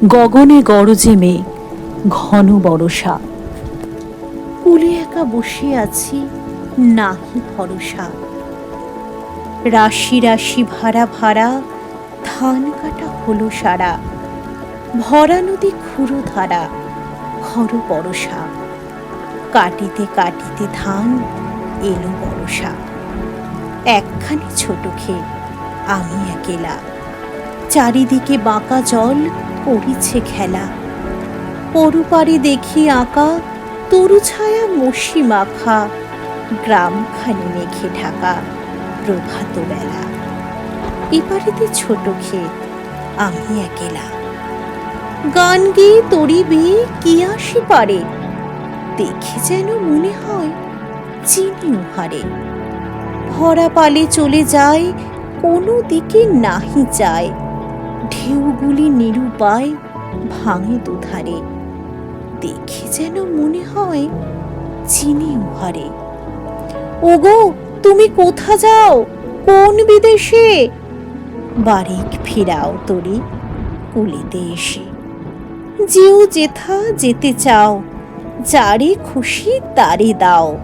গগনে গরজে মেঘ, ঘন বরষা। কুলে একা বসে আছি, নাহি ভরসা। রাশি রাশি ভাড়া ভাড়া, ধান কাটা হলো সারা। ভরা নদী ক্ষুরো ধারা, খর পরশা। কাটিতে কাটিতে ধান এলো বরষা। একখানি ছোট ক্ষেত, আমি একেলা। চারিদিকে বাঁকা জল, করিছে খেলা। পরুপারে দেখি আঁকা, তরু ছায়া মসি মাখা। গ্রামখানি মেঘে ঢাকা, প্রভাত বেলা। এপারেতে ছোট ক্ষেত, আমি একেলা। গান গেয়ে তরি বেয়ে কি আসি পারে, দেখে যেন মনে হয় চিনি উহারে। ভরা পালে চলে যায়, কোনো দিকে নাহি যায়। ঢেউগুলি নিরুপায় ভাঙে দুধারে, দেখে যেন মনে হয় চিনি উহারে। ওগো, তুমি কোথা যাও, কোন বিদেশে? বারিক ফিরাও তরি, কুলিতে এসে। যেও যেথা যেতে চাও, যারে খুশি তারে দাও।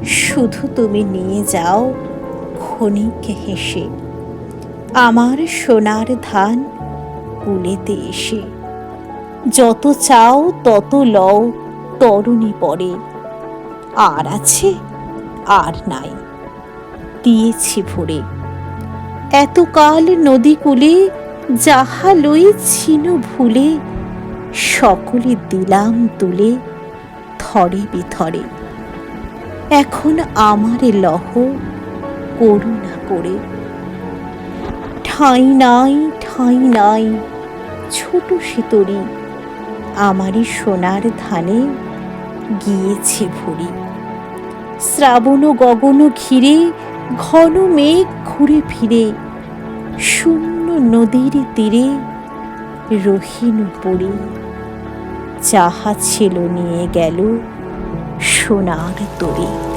শুধু তুমি নিয়ে যাও ক্ষণিক হেসে, আমার সোনার ধান কুলেতে এসে। যত চাও তত লও, তরুণী পরে। আর আছে আর নাই, দিয়েছি ভরে। এতকাল নদী কূলে যাহা লইছিন ভুলে, সকলে দিলাম তুলে থরে বিথরে। এখন আমারে লহ করুণা করে। ঠাঁই নাই ঠাঁই নাই, ছোট সে তরি। আমারই সোনার ধানে গিয়েছে ভরি। শ্রাবণ গগন ঘিরে, ঘন মেঘ ঘুরে ফিরে। শূন্য নদীর তীরে রহিনু পড়ি। যাহা ছিল নিয়ে গেল সোনার তরী।